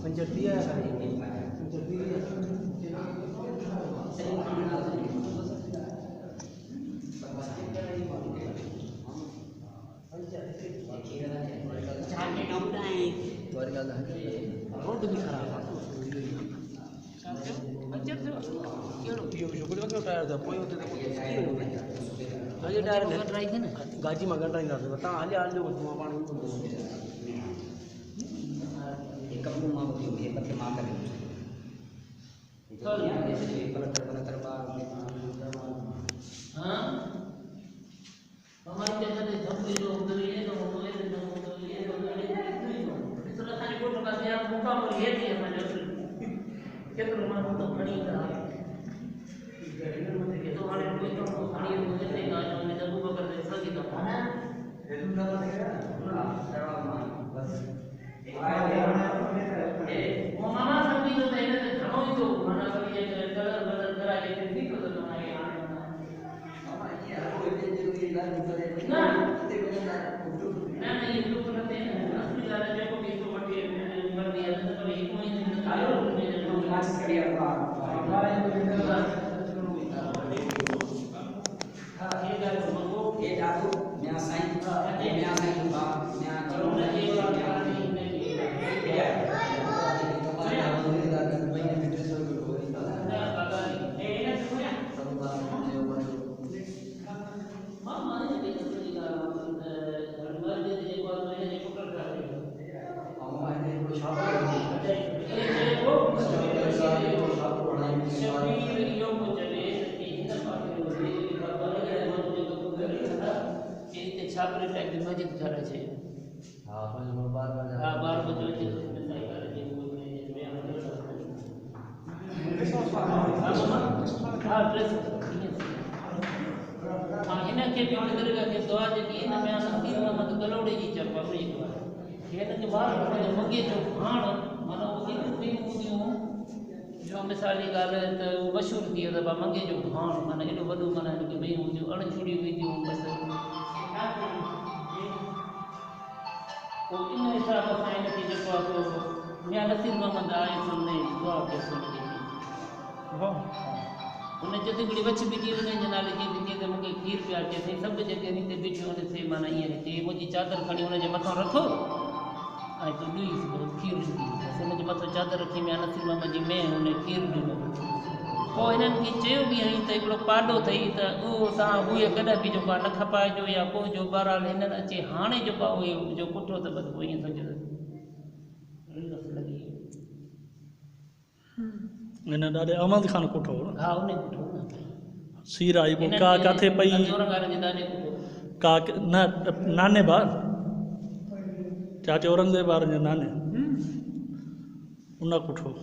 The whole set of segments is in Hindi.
पंचती है पंचती रोड भी खराब है टायर था कोई होते हाली टायर ड्राई थे ना गाजी में ड्राई करते बता हाली हाल जो पानी एक कप मां होती है पत्ते मां कर पलटर बार हां हमारी जगह से सब लो उधर ये तो ये तो खाली फोटो का से आप मुका पर ये थी हमारे कितना मां तो खड़ी था ये तो वाले कोई तो खड़ी मुझे नहीं आज मैंने जब वो कर देखा कि तो खाना ये तुम ना बताएगा बस वो मामा सब भी तो पहले से घणो ही तो माना कभी ये कलर बदल करा के ठीक हो तो हमारे मामा ये आपको इतने जरूरी इलाज निकले ना नहीं यूट्यूब पर रहते हैं असली वाला देखो कि तो बड़ी कर दिया तो कभी एक महीने में आयो मैंने क्लास किया था हमारे हां ये गाल मंगो ये डाकू मैं साइन मैं साइन बा मैं चलो ना ये बात छापरे टाइप की मस्जिद करे छे हां 12 बजे के नहीं करे छे हां ड्रेस हां इने के भी करेगा के दुआ जेकी इन में नसीब में मत गलोड़े जी चप एक बार ये के बार मंगे जो भाण मानो उदी उदियूं जो मिसाली गाल तो मशहूर थी तो मंगे जो भाण माने एडो वडो माने के भई जो अणछुड़ी हुई थी बस तो इन हिसाब से इन की जो तो मैं नसीब मोहम्मद आए सुनने दुआ के सुन के वाह उन्हें जति बड़ी बच्ची बिटी उन्हें जनाले के दिन के मुके खीर प्यार के थे सब जगह नीचे बिठी उन्हें से माना ये थे मुझी चादर खणी उन्हें जे मथो रखो आई तो दी खीर दी उन्हें जे मथो चादर रखी मैं नसीब मोहम्मद जी में उन्हें खीर दी ओ इन्हनि खे चयो बि हई त हिकिड़ो पाॾो अथई त उहो तव्हां उहे कॾहिं बि जेको आहे न खपाइजो या पोइ जो बहरहाल हिननि अचे हाणे जेको आहे उहे जो कुठो त बसि पोइ ईअं सम्झो लॻी हिन ॾाढे अहमद खान कुठो हा उन कुठो न सीर आई पोइ का किथे पई का न नाने बार चाचे औरंगज़ेब वारनि जे नाने उन कुठो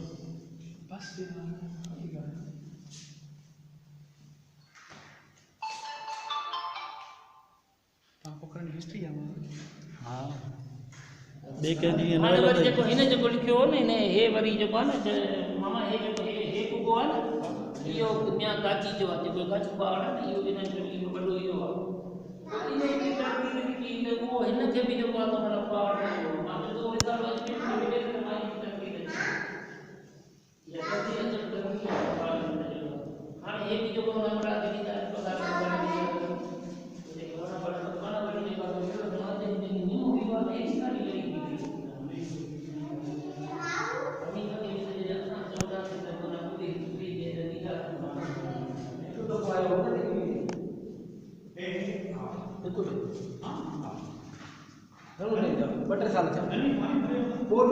हाँ ॿिए कंहिंजी ईअं न वरी लॻंदी जेको हिन जेको लिखियो हो न हिन हे वरी जेको आहे न मामा हे जेको हे कुगो आहे न इहो ॿिया काची जो आहे जेको कच्छ पहाड़ आहे न इहो हिन जो इहो वॾो इहो आहे इन जी तरक़ी लिखी त उहो हिन खे बि जेको आहे त मतिलबु पहाड़ मां त थो हिसाब अची मिले त मां जी तरक़ी या कॾहिं अचनि तरक़ी हाणे हे बि जेको हमरा दिल्ली जा पगार बटर साल बोल